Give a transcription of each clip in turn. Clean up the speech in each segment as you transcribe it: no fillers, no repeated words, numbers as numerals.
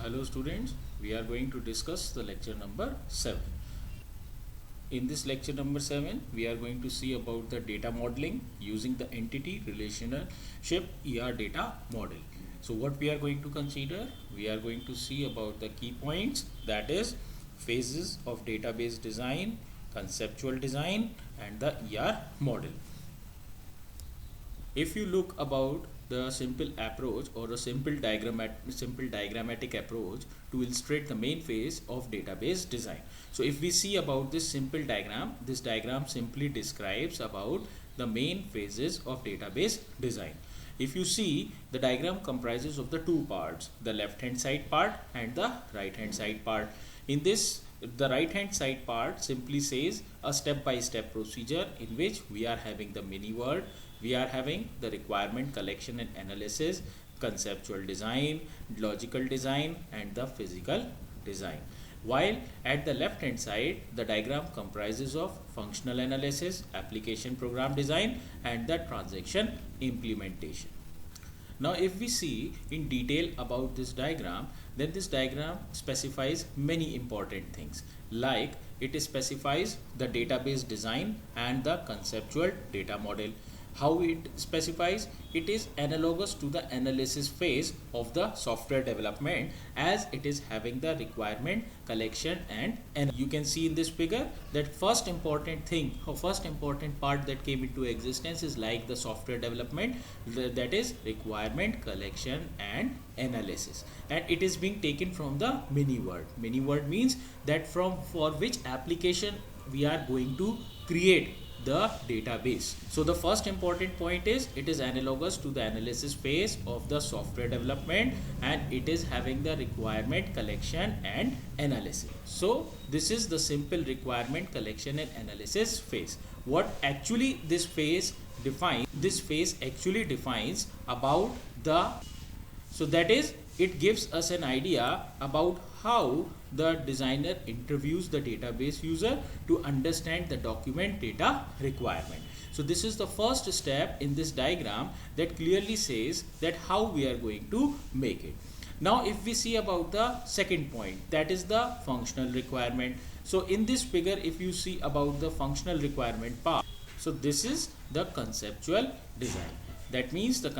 Hello students, we are going to discuss the lecture number 7. In this lecture number 7, we are going to see about the data modeling using the entity relationship data model. So what we are going to consider? We are going to see about the key points, that is phases of database design, conceptual design and the model. If you look about the simple approach or a simple diagrammatic approach to illustrate the main phase of database design. So if we see about this simple diagram, this diagram simply describes about the main phases of database design. If you see, the diagram comprises of the two parts, the left hand side part and the right hand side part. In this, the right hand side part simply says a step-by-step procedure in which we are having the mini word, we are having the requirement collection and analysis, conceptual design, logical design and the physical design. While at the left hand side, the diagram comprises of functional analysis, application program design and the transaction implementation. Now if we see in detail about this diagram, then this diagram specifies many important things, like it specifies the database design and the conceptual data model. How it specifies? It is analogous to the analysis phase of the software development, as it is having the requirement collection and you can see in this figure that first important part that came into existence is like the software development, that is requirement collection and analysis, and it is being taken from the mini word. Mini word means that for which application we are going to create the database. So the first important point is it is analogous to the analysis phase of the software development and it is having the requirement collection and analysis. So this is the simple requirement collection and analysis phase. What actually this phase defines? This phase actually defines about the, so that is, it gives us an idea about how the designer interviews the database user to understand the document data requirement. So this is the first step in this diagram that clearly says that how we are going to make it. Now if we see about the second point, that is the functional requirement. So in this figure, if you see about the functional requirement part, so this is the conceptual design. That means the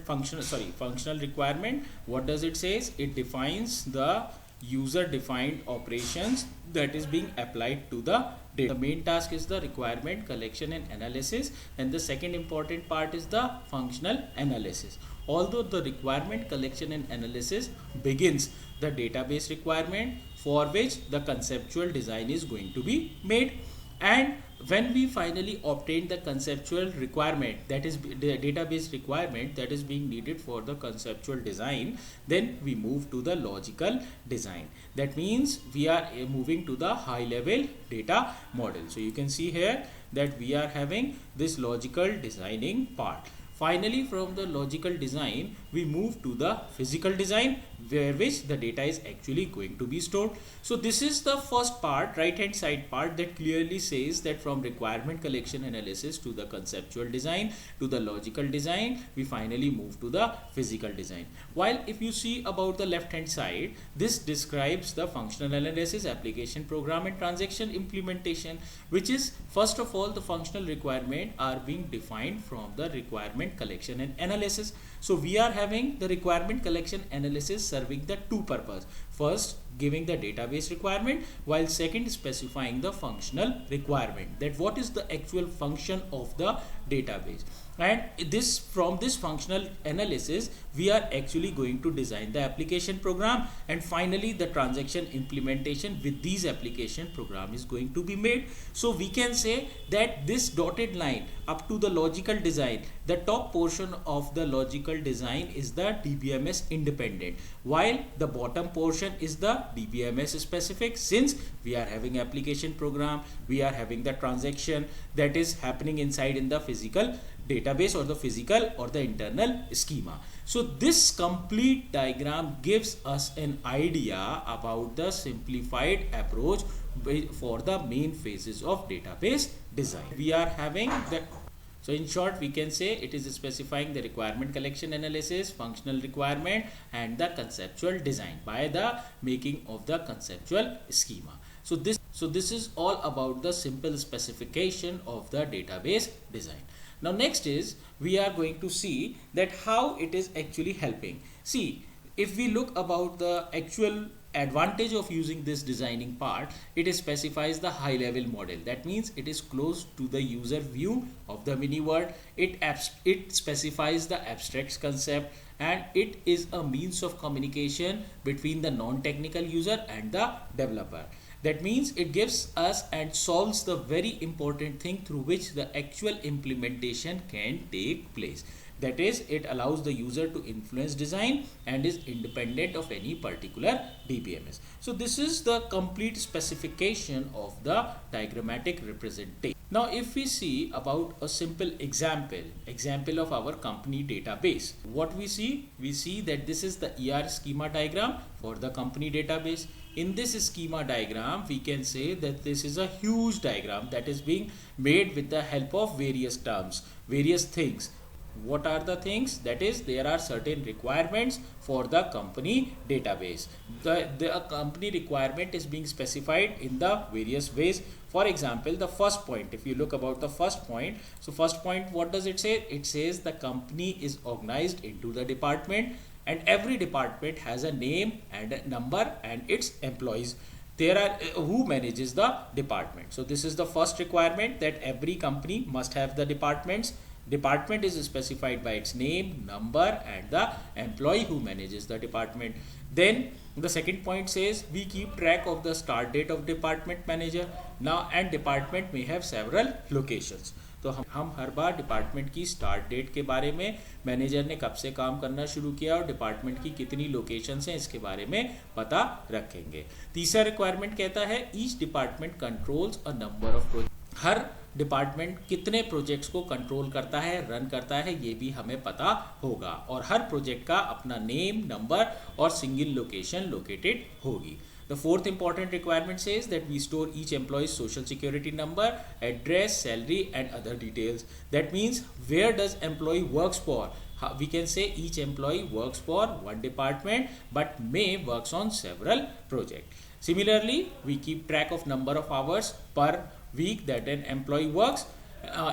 functional requirement, what does it says? It defines the user defined operations that is being applied to the data. The main task is the requirement collection and analysis, and the second important part is the functional analysis. Although the requirement collection and analysis begins the database requirement for which the conceptual design is going to be made, and when we finally obtain the conceptual requirement, that is the database requirement that is being needed for the conceptual design, then we move to the logical design. That means we are moving to the high level data model. So you can see here that we are having this logical designing part. Finally, from the logical design, we move to the physical design, where which the data is actually going to be stored. So this is the first part, right hand side part, that clearly says that from requirement collection analysis to the conceptual design to the logical design, we finally move to the physical design. While if you see about the left hand side, this describes the functional analysis, application program and transaction implementation, which is first of all the functional requirement are being defined from the requirement collection and analysis. So we are having the requirement collection analysis serving the two purpose. First, giving the database requirement, while second specifying the functional requirement, that what is the actual function of the database. And this, from this functional analysis, we are actually going to design the application program, and finally the transaction implementation with these application program is going to be made. So we can say that this dotted line up to the logical design, the top portion of the logical design is the DBMS independent, while the bottom portion is the DBMS specific. Since we are having application program, we are having the transaction that is happening inside in the physical database or the physical or the internal schema. So this complete diagram gives us an idea about the simplified approach for the main phases of database design. We are having the So in short, we can say it is specifying the requirement collection analysis, functional requirement, and the conceptual design by the making of the conceptual schema. So this is all about the simple specification of the database design. Now next is we are going to see that how it is actually helping. See, if we look about the actual advantage of using this designing part, it specifies the high level model. That means it is close to the user view of the mini world. It specifies the abstract concept, and it is a means of communication between the non-technical user and the developer. That means it gives us and solves the very important thing through which the actual implementation can take place. That is, it allows the user to influence design and is independent of any particular DBMS. So this is the complete specification of the diagrammatic representation. Now if we see about a simple example of our company database, what we see that this is the ER schema diagram for the company database. In this schema diagram, we can say that this is a huge diagram that is being made with the help of various terms, various things. What are the things? That is, there are certain requirements for the company database. The company requirement is being specified in the various ways. For example, the first point, if you look about the first point, so first point, what does it say? It says the company is organized into the department, and every department has a name and a number and its employees. There are who manages the department. So this is the first requirement, that every company must have the departments. Department is specified by its name, number, and the employee who manages the department. Then the second point says we keep track of the start date of department manager. Now, and department may have several locations. तो हम हर बार department की start date के बारे में, manager ने कब से काम करना शुरू किया और डिपार्टमेंट की कितनी लोकेशंस हैं, इसके बारे में पता रखेंगे. तीसरा रिक्वायरमेंट कहता है each department controls a number of project. Her department कितने प्रोजेक्ट्स को कंट्रोल करता है, रन करता है, ये भी हमें पता होगा. और हर प्रोजेक्ट का अपना नेम, नंबर और सिंगल लोकेशन लोकेटेड होगी. The fourth important requirement says that we store each employee's social security number, address, salary, and other details. That means where does employee works for? We can say each employee works for one department but may works on several projects. Similarly, we keep track of number of hours per week that an employee works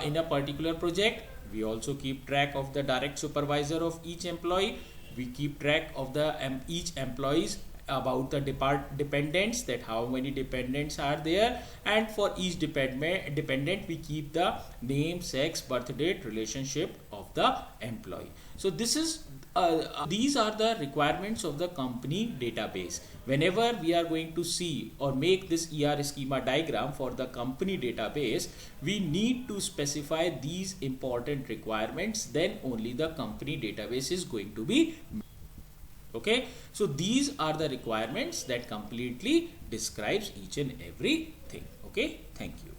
in a particular project. We also keep track of the direct supervisor of each employee. We keep track of the each employee's about the dependents, that how many dependents are there, and for each dependent we keep the name, sex, birth date, relationship of the employee. So this is these are the requirements of the company database. Whenever we are going to see or make this ER schema diagram for the company database, we need to specify these important requirements, then only the company database is going to be. Okay, so these are the requirements that completely describes each and everything. Okay, thank you.